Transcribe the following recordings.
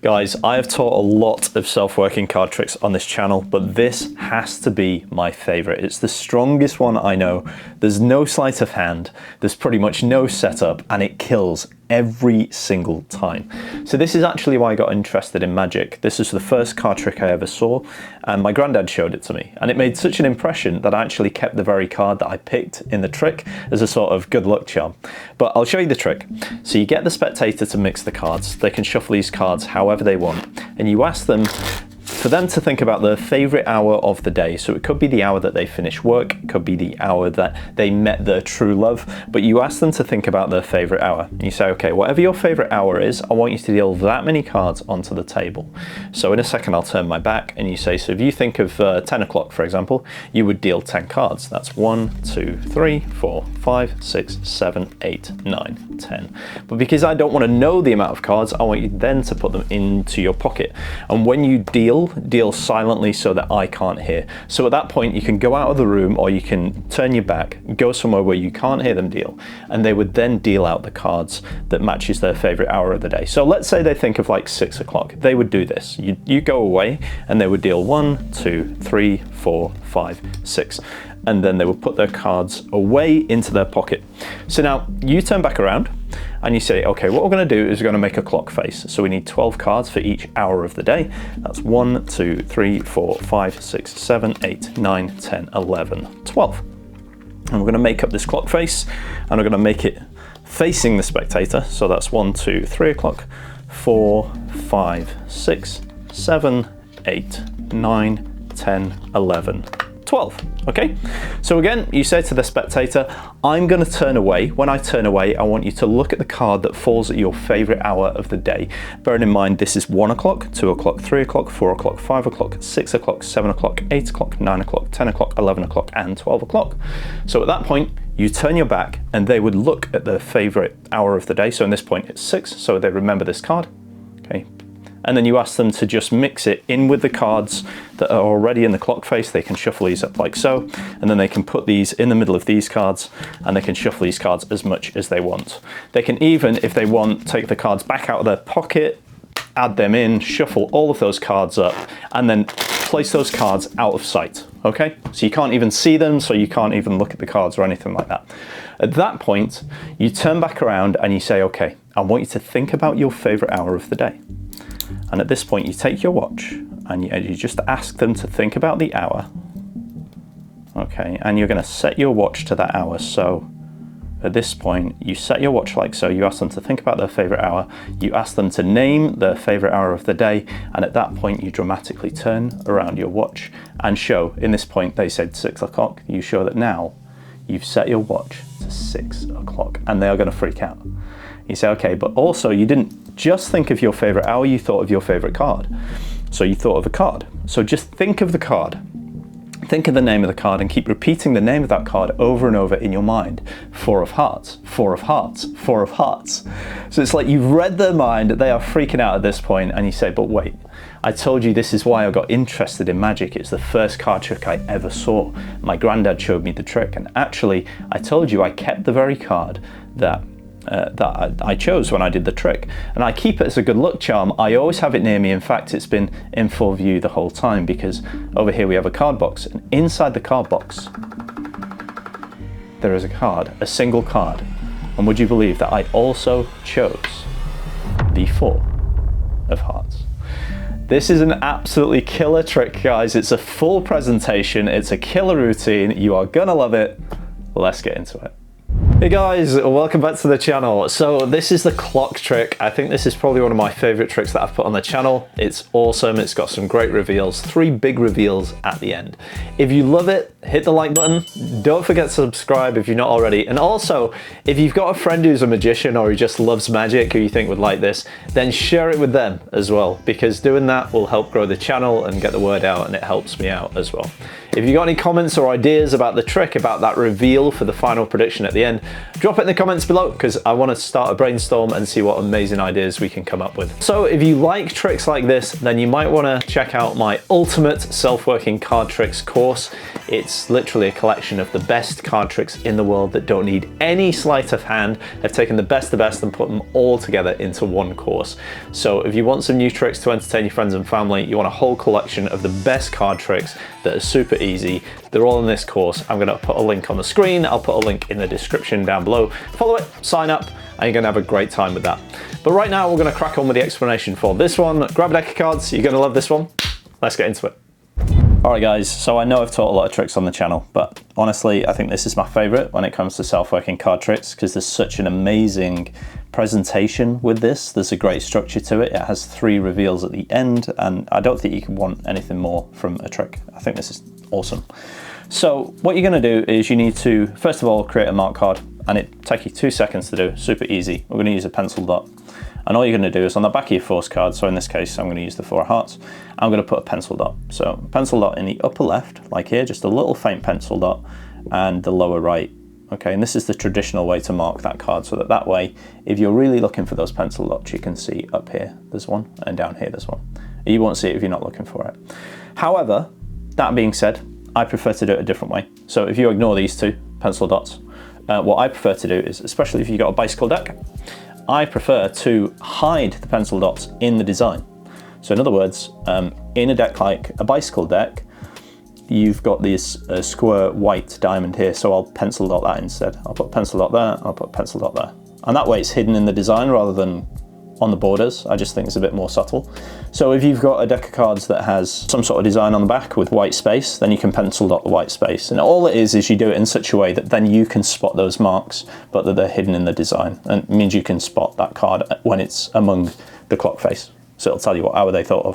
Guys, I have taught a lot of self-working card tricks on this channel, but this has to be my favorite. It's the strongest one I know. There's no sleight of hand, there's pretty much no setup, and it kills every single time. So this is actually why I got interested in magic. This is the first card trick I ever saw, and my granddad showed it to me. And it made such an impression that I actually kept the very card that I picked in the trick as a sort of good luck charm. But I'll show you the trick. So you get the spectator to mix the cards. They can shuffle these cards however they want, and you ask them for them to think about their favorite hour of the day. So it could be the hour that they finish work, it could be the hour that they met their true love, but you ask them to think about their favorite hour. You say, okay, whatever your favorite hour is, I want you to deal that many cards onto the table. So in a second, I'll turn my back and you say, so if you think of 10 o'clock, for example, you would deal 10 cards. That's 1, 2, 3, 4, 5, 6, 7, 8, 9, 10. But because I don't want to know the amount of cards, I want you then to put them into your pocket. And when you deal silently so that I can't hear. So at that point you can go out of the room or you can turn your back, go somewhere where you can't hear them deal, and they would then deal out the cards that matches their favorite hour of the day. So let's say they think of like 6 o'clock. They would do this. You go away and they would deal 1, 2, 3, 4, 5, 6. And then they would put their cards away into their pocket. So now you turn back around and you say, okay, what we're going to do is we're going to make a clock face. So we need 12 cards for each hour of the day. That's 1, 2, 3, 4, 5, 6, 7, 8, 9, 10, 11, 12. And we're going to make up this clock face and we're going to make it facing the spectator. So that's 1, 2, 3 o'clock, 4, 5, 6, 7, 8, 9, 10, 11, 12. Okay, so again, you say to the spectator, I'm going to turn away. When I turn away, I want you to look at the card that falls at your favorite hour of the day. Bearing in mind, this is 1 o'clock, 2 o'clock, 3 o'clock, 4 o'clock, 5 o'clock, 6 o'clock, 7 o'clock, 8 o'clock, 9 o'clock, 10 o'clock, 11 o'clock, and 12 o'clock. So at that point, you turn your back and they would look at their favorite hour of the day. So in this point, it's 6, so they remember this card. Okay. And then you ask them to just mix it in with the cards that are already in the clock face. They can shuffle these up like so, and then they can put these in the middle of these cards, and they can shuffle these cards as much as they want. They can even, if they want, take the cards back out of their pocket, add them in, shuffle all of those cards up, and then place those cards out of sight, okay? So you can't even see them, so you can't even look at the cards or anything like that. At that point, you turn back around and you say, okay, I want you to think about your favorite hour of the day. And at this point, you take your watch and you just ask them to think about the hour. Okay, and you're going to set your watch to that hour. So at this point, you set your watch like so. You ask them to think about their favorite hour. You ask them to name their favorite hour of the day. And at that point, you dramatically turn around your watch and show, in this point, they said 6 o'clock. You show that now you've set your watch to 6 o'clock, and they are going to freak out. You say, okay, but also you didn't just think of your favorite hour, you thought of your favorite card. So you thought of a card. So just think of the card. Think of the name of the card and keep repeating the name of that card over and over in your mind. 4 of hearts, 4 of hearts, 4 of hearts. So it's like you've read their mind, they are freaking out at this point, and you say, but wait, I told you this is why I got interested in magic. It's the first card trick I ever saw. My granddad showed me the trick, and actually, I told you I kept the very card that I chose when I did the trick, and I keep it as a good luck charm. I always have it near me. In fact, it's been in full view the whole time, because over here we have a card box, and inside the card box there is a card, a single card. And would you believe that I also chose the 4 of hearts? This is an absolutely killer trick, guys. It's a full presentation, it's a killer routine. You are gonna love it. Let's get into it. Hey guys, welcome back to the channel. So this is the clock trick. I think this is probably one of my favorite tricks that I've put on the channel. It's awesome. It's got some great reveals, 3 big reveals at the end. If you love it, hit the like button. Don't forget to subscribe if you're not already. And also, if you've got a friend who's a magician or who just loves magic who you think would like this, then share it with them as well, because doing that will help grow the channel and get the word out, and it helps me out as well. If you got any comments or ideas about the trick, about that reveal for the final prediction at the end, drop it in the comments below, because I want to start a brainstorm and see what amazing ideas we can come up with. So if you like tricks like this, then you might want to check out my ultimate self-working card tricks course. It's literally a collection of the best card tricks in the world that don't need any sleight of hand. I've taken the best and put them all together into one course. So if you want some new tricks to entertain your friends and family, you want a whole collection of the best card tricks that are super easy, they're all in this course. I'm gonna put a link on the screen, I'll put a link in the description down below. Follow it, sign up, and you're gonna have a great time with that. But right now, we're gonna crack on with the explanation for this one. Grab a deck of cards, you're gonna love this one. Let's get into it. All right guys, so I know I've taught a lot of tricks on the channel, but honestly, I think this is my favorite when it comes to self-working card tricks because there's such an amazing presentation with this. There's a great structure to it. It has 3 reveals at the end, and I don't think you can want anything more from a trick. I think this is awesome. So what you're gonna do is you need to, first of all, create a mark card, and it takes you 2 seconds to do, super easy. We're gonna use a pencil dot. And all you're gonna do is on the back of your force card, so in this case, I'm gonna use the 4 of hearts, I'm gonna put a pencil dot. So pencil dot in the upper left, like here, just a little faint pencil dot, and the lower right. Okay, and this is the traditional way to mark that card, so that way, if you're really looking for those pencil dots, you can see up here, there's one, and down here, there's one. You won't see it if you're not looking for it. However, that being said, I prefer to do it a different way. So if you ignore these 2 pencil dots, what I prefer to do is, especially if you've got a bicycle deck, I prefer to hide the pencil dots in the design. So in other words, in a deck like a bicycle deck, you've got this square white diamond here, so I'll pencil dot that instead. I'll put a pencil dot there, I'll put a pencil dot there. And that way it's hidden in the design rather than on the borders. I just think it's a bit more subtle. So if you've got a deck of cards that has some sort of design on the back with white space, then you can pencil dot the white space. And all it is you do it in such a way that then you can spot those marks, but that they're hidden in the design. And it means you can spot that card when it's among the clock face. So it'll tell you what hour they thought of.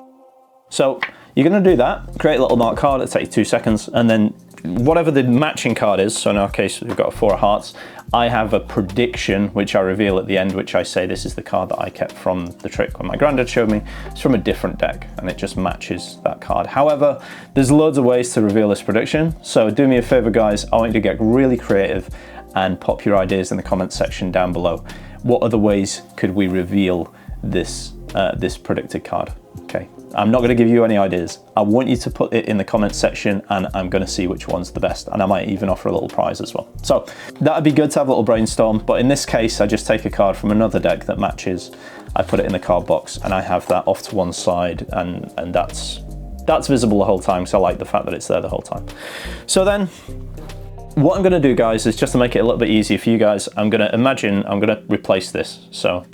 So you're gonna do that, create a little mark card, it'll take you 2 seconds, and then whatever the matching card is, so in our case, we've got a 4 of hearts, I have a prediction, which I reveal at the end, which I say this is the card that I kept from the trick when my granddad showed me. It's from a different deck, and it just matches that card. However, there's loads of ways to reveal this prediction, so do me a favor, guys, I want you to get really creative and pop your ideas in the comments section down below. What other ways could we reveal this, this predicted card? Okay. I'm not going to give you any ideas. I want you to put it in the comments section and I'm going to see which one's the best, and I might even offer a little prize as well. So that'd be good to have a little brainstorm, but in this case I just take a card from another deck that matches, I put it in the card box and I have that off to one side, and that's visible the whole time, so I like the fact that it's there the whole time. So then what I'm going to do, guys, is just to make it a little bit easier for you guys, I'm going to replace this. So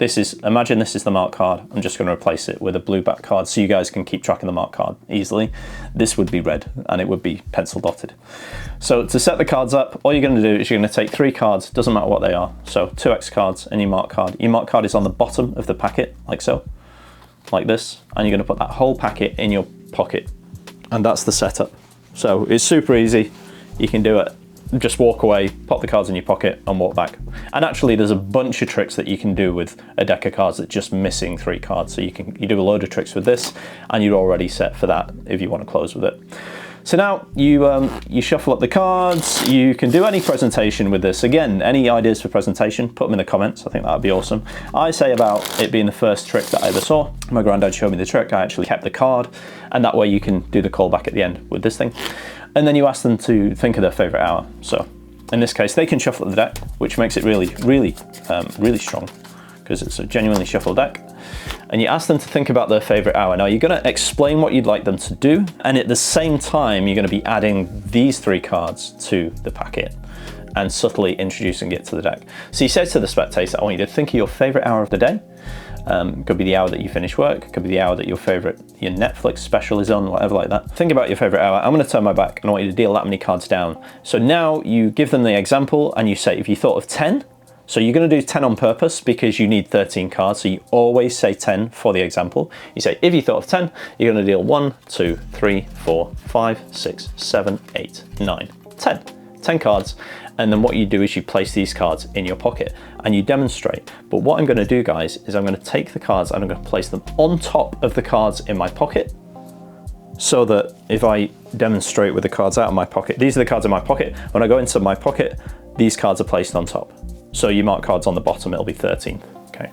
imagine this is the mark card. I'm just going to replace it with a blue back card so you guys can keep track of the mark card easily. This would be red and it would be pencil dotted. So to set the cards up, all you're going to do is you're going to take 3 cards, doesn't matter what they are. So 2X cards and your mark card. Your mark card is on the bottom of the packet, like so, like this, and you're going to put that whole packet in your pocket. And that's the setup. So it's super easy. You can do it. Just walk away, pop the cards in your pocket and walk back. And actually there's a bunch of tricks that you can do with a deck of cards that's just missing 3 cards. So you do a load of tricks with this and you're already set for that if you want to close with it. So now you shuffle up the cards, you can do any presentation with this. Again, any ideas for presentation, put them in the comments, I think that would be awesome. I say about it being the first trick that I ever saw. My granddad showed me the trick, I actually kept the card, and that way you can do the call back at the end with this thing. And then you ask them to think of their favorite hour. So in this case, they can shuffle the deck, which makes it really strong because it's a genuinely shuffled deck. And you ask them to think about their favorite hour. Now you're going to explain what you'd like them to do, and at the same time, you're going to be adding these 3 cards to the packet and subtly introducing it to the deck. So you say to the spectator, I want you to think of your favorite hour of the day. Could be the hour that you finish work, could be the hour that your Netflix special is on, whatever like that. Think about your favorite hour. I'm going to turn my back and I want you to deal that many cards down. So now you give them the example and you say, if you thought of 10, so you're going to do 10 on purpose because you need 13 cards. So you always say 10 for the example. You say, if you thought of 10, you're going to deal 1, 2, 3, 4, 5, 6, 7, 8, 9, 10. 10 cards, and then what you do is you place these cards in your pocket and you demonstrate. But what I'm going to do, guys, is I'm going to take the cards and I'm going to place them on top of the cards in my pocket, so that if I demonstrate with the cards out of my pocket, these are the cards in my pocket, when I go into my pocket, these cards are placed on top. So you mark cards on the bottom, it'll be 13. Okay.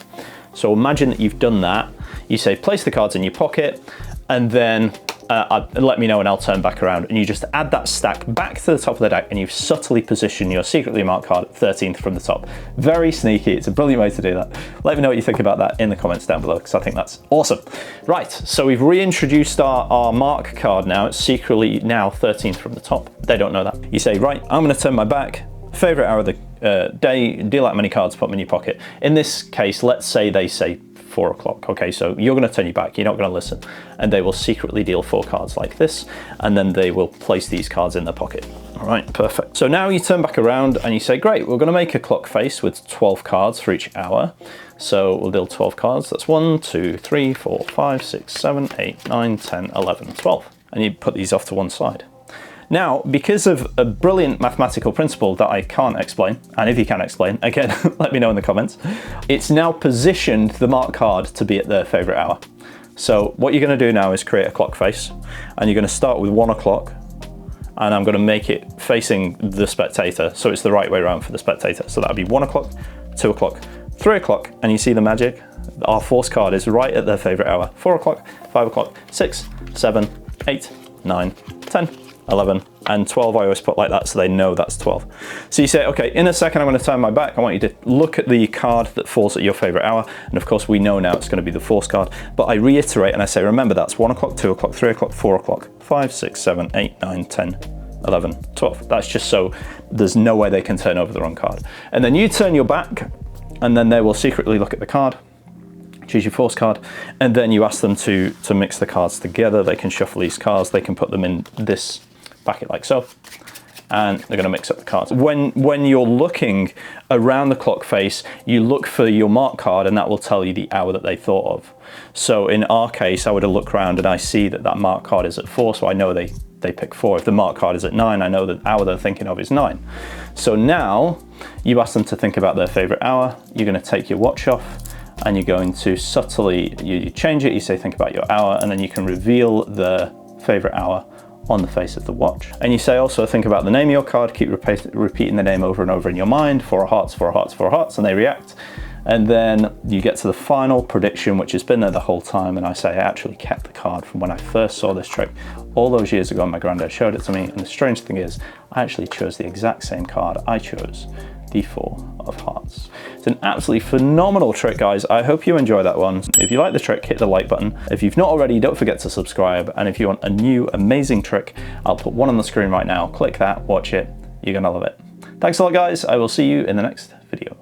So imagine that you've done that. You say, place the cards in your pocket, and then let me know and I'll turn back around, and you just add that stack back to the top of the deck, and you've subtly positioned your secretly marked card 13th from the top. Very sneaky. It's a brilliant way to do that. Let me know what you think about that in the comments down below, because I think that's awesome. Right, so we've reintroduced our mark card now. It's secretly now 13th from the top. They don't know that. You say, right, I'm going to turn my back. Favorite hour of the day, deal out many cards, put them in your pocket. In this case, let's say they say 4 o'clock. Okay, so you're going to turn your back, you're not going to listen, and they will secretly deal 4 cards like this, and then they will place these cards in their pocket. All right, perfect. So now you turn back around and you say, great, we're going to make a clock face with 12 cards for each hour. So we'll deal 12 cards. That's 1, 2, 3, 4, 5, 6, 7, 8, 9, 10, 11, 12. And you put these off to one side. Now, because of a brilliant mathematical principle that I can't explain, and if you can explain, again, let me know in the comments, it's now positioned the marked card to be at their favorite hour. So what you're going to do now is create a clock face, and you're going to start with 1 o'clock, and I'm going to make it facing the spectator, so it's the right way around for the spectator. So that'll be 1 o'clock, 2 o'clock, 3 o'clock, and you see the magic? Our force card is right at their favorite hour. 4 o'clock, 5 o'clock, 6, 7, 8, 9, 10, 11, and 12 I always put like that so they know that's 12. So you say, okay, in a second I'm going to turn my back. I want you to look at the card that falls at your favorite hour. And of course we know now it's going to be the force card, but I reiterate and I say, remember that's 1 o'clock, 2 o'clock, 3 o'clock, 4 o'clock, 5, 6, 7, 8, 9, 10, 11, 12. That's just so there's no way they can turn over the wrong card. And then you turn your back, and then they will secretly look at the card, choose your force card, and then you ask them to mix the cards together. They can shuffle these cards, they can put them in this packet like so, and they're going to mix up the cards. When you're looking around the clock face, you look for your mark card, and that will tell you the hour that they thought of. So in our case, I would have looked around and I see that that mark card is at 4, so I know they pick 4. If the mark card is at 9, I know the hour they're thinking of is 9. So now you ask them to think about their favorite hour. You're going to take your watch off, and you're going to subtly, you change it, you say think about your hour, and then you can reveal the favorite hour on the face of the watch. And you say also think about the name of your card, keep repeating the name over and over in your mind, 4 of hearts, 4 of hearts, 4 of hearts, and they react. And then you get to the final prediction, which has been there the whole time, and I say I actually kept the card from when I first saw this trick all those years ago. My granddad showed it to me, and the strange thing is I actually chose the exact same card. I chose the 4 of hearts. It's an absolutely phenomenal trick, guys. I hope you enjoy that one. If you like the trick, hit the like button. If you've not already, don't forget to subscribe. And if you want a new amazing trick, I'll put one on the screen right now. Click that, watch it. You're gonna love it. Thanks a lot, guys. I will see you in the next video.